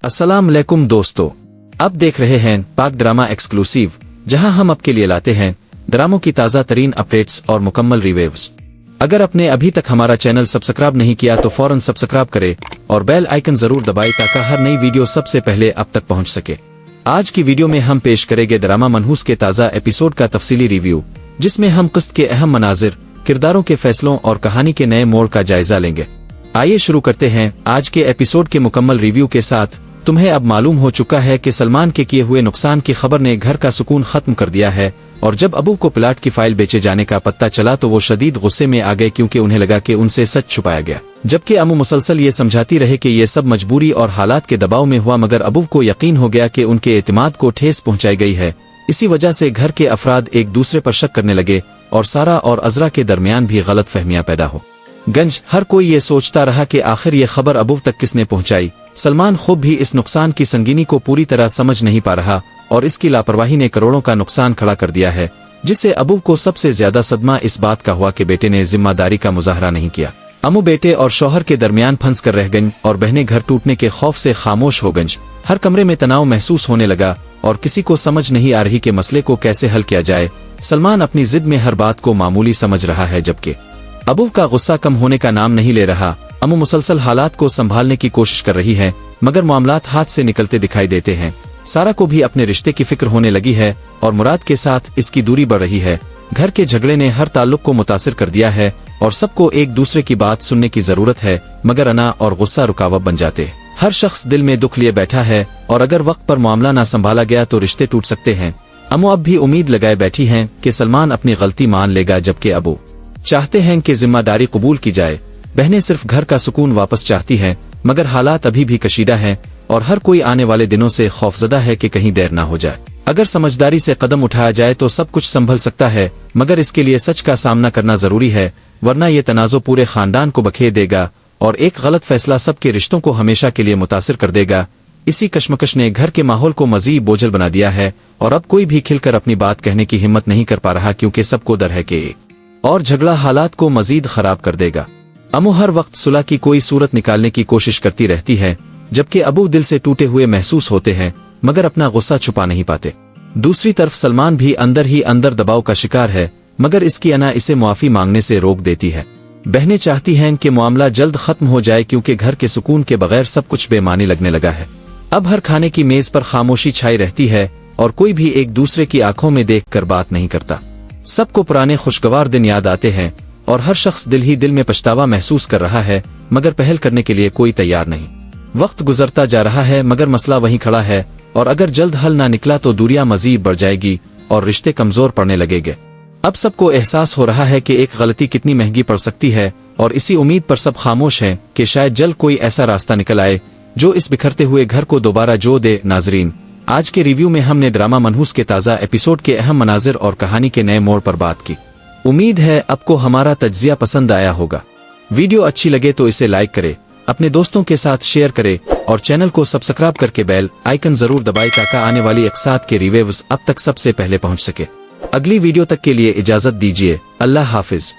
अस्सलाम वालेकुम दोस्तों, अब देख रहे हैं पाक ड्रामा एक्सक्लूसिव, जहां हम आपके लिए लाते हैं ड्रामों की ताज़ा तरीन अपडेट्स और मुकम्मल रिव्यूज। अगर आपने अभी तक हमारा चैनल सब्सक्राइब नहीं किया तो फौरन सब्सक्राइब करें और बेल आइकन जरूर दबाएं ताकि हर नई वीडियो सबसे पहले आप तक पहुंच सके। आज की वीडियो में हम पेश करेंगे ड्रामा मनहूस के ताज़ा एपिसोड का तफसीली रिव्यू, जिसमें हम किस्त के अहम मनाजिर, किरदारों के फैसलों और कहानी के नए मोड़ का जायजा लेंगे। आइए शुरू करते हैं आज के एपिसोड के मुकम्मल रिव्यू के साथ। तुम्हें अब मालूम हो चुका है कि सलमान के किए हुए नुकसान की खबर ने घर का सुकून खत्म कर दिया है, और जब अबू को प्लाट की फाइल बेचे जाने का पता चला तो वो शदीद गुस्से में आ गए, क्योंकि उन्हें लगा कि उनसे सच छुपाया गया। जबकि अम्मू मुसलसल ये समझाती रहे कि ये सब मजबूरी और हालात के दबाव में हुआ, मगर अबू को यकीन हो गया कि उनके एतमाद को ठेस पहुंचाई गई है। इसी वजह से घर के अफराद एक दूसरे पर शक करने लगे और सारा और अजरा के दरमियान भी गलत फहमियां पैदा हो गंज। हर कोई ये सोचता रहा कि आखिर ये खबर अबू तक किसने पहुंचाई। सलमान खुद भी इस नुकसान की संगीनी को पूरी तरह समझ नहीं पा रहा, और इसकी लापरवाही ने करोड़ों का नुकसान खड़ा कर दिया है, जिससे अबू को सबसे ज्यादा सदमा इस बात का हुआ कि बेटे ने जिम्मेदारी का मुजाहरा नहीं किया। अम्मू बेटे और शौहर के दरमियान फंस कर रह गईं और बहनें घर टूटने के खौफ से खामोश हो गईं। हर कमरे में तनाव महसूस होने लगा और किसी को समझ नहीं आ रही कि मसले को कैसे हल किया जाए। सलमान अपनी जिद में हर बात को मामूली समझ रहा है, जबकि अबू का गुस्सा कम होने का नाम नहीं ले रहा। अम्मू मुसलसल हालात को संभालने की कोशिश कर रही है, मगर मामलात हाथ से निकलते दिखाई देते हैं। सारा को भी अपने रिश्ते की फिक्र होने लगी है और मुराद के साथ इसकी दूरी बढ़ रही है। घर के झगड़े ने हर ताल्लुक को मुतासिर कर दिया है और सबको एक दूसरे की बात सुनने की जरूरत है, मगर अना और गुस्सा रुकावट बन जाते हैं। हर शख्स दिल में दुख लिए बैठा है और अगर वक्त पर मामला ना संभाला गया तो रिश्ते टूट सकते हैं। अम्मू अब भी उम्मीद लगाए बैठी हैं कि सलमान अपनी गलती मान लेगा, जबकि अबू चाहते हैं कि जिम्मेदारी कबूल की जाए। बहनें सिर्फ घर का सुकून वापस चाहती हैं, मगर हालात अभी भी कशीदा हैं और हर कोई आने वाले दिनों से खौफजदा है कि कहीं देर ना हो जाए। अगर समझदारी से कदम उठाया जाए तो सब कुछ संभल सकता है, मगर इसके लिए सच का सामना करना जरूरी है, वरना ये तनाज़ो पूरे खानदान को बखेर देगा और एक गलत फैसला सबके रिश्तों को हमेशा के लिए मुतासिर कर देगा। इसी कश्मकश ने घर के माहौल को मजीद बोझल बना दिया है और अब कोई भी खिलकर अपनी बात कहने की हिम्मत नहीं कर पा रहा, क्योंकि सबको डर है कि और झगड़ा हालात को मजीद खराब कर देगा। अम्मू हर वक्त सुलह की कोई सूरत निकालने की कोशिश करती रहती है, जबकि अबू दिल से टूटे हुए महसूस होते हैं, मगर अपना गुस्सा छुपा नहीं पाते। दूसरी तरफ सलमान भी अंदर ही अंदर दबाव का शिकार है, मगर इसकी अना इसे मुआफी मांगने से रोक देती है। बहनें चाहती हैं कि मामला जल्द खत्म हो जाए, क्योंकि घर के सुकून के बगैर सब कुछ बेमानी लगने लगा है। अब हर खाने की मेज पर खामोशी छाई रहती है और कोई भी एक दूसरे की आंखों में देखकर बात नहीं करता। सबको पुराने खुशगवार दिन याद आते हैं और हर शख्स दिल ही दिल में पछतावा महसूस कर रहा है, मगर पहल करने के लिए कोई तैयार नहीं। वक्त गुजरता जा रहा है, मगर मसला वहीं खड़ा है, और अगर जल्द हल ना निकला तो दूरियां मजीद बढ़ जाएगी और रिश्ते कमजोर पड़ने लगेंगे। अब सबको एहसास हो रहा है कि एक गलती कितनी महंगी पड़ सकती है, और इसी उम्मीद पर सब खामोश हैं कि शायद जल्द कोई ऐसा रास्ता निकल आए जो इस बिखरते हुए घर को दोबारा जो दे। नाजरीन, आज के रिव्यू में हमने ड्रामा मनहूस के ताज़ा एपिसोड के अहम मनाजिर और कहानी के नए मोड़ पर बात की। उम्मीद है आपको हमारा तज्जिया पसंद आया होगा। वीडियो अच्छी लगे तो इसे लाइक करें, अपने दोस्तों के साथ शेयर करें और चैनल को सब्सक्राइब करके बेल आइकन जरूर दबाएं ताकि आने वाली एक साथ के रिव्यूज अब तक सबसे पहले पहुंच सके। अगली वीडियो तक के लिए इजाजत दीजिए। अल्लाह हाफिज।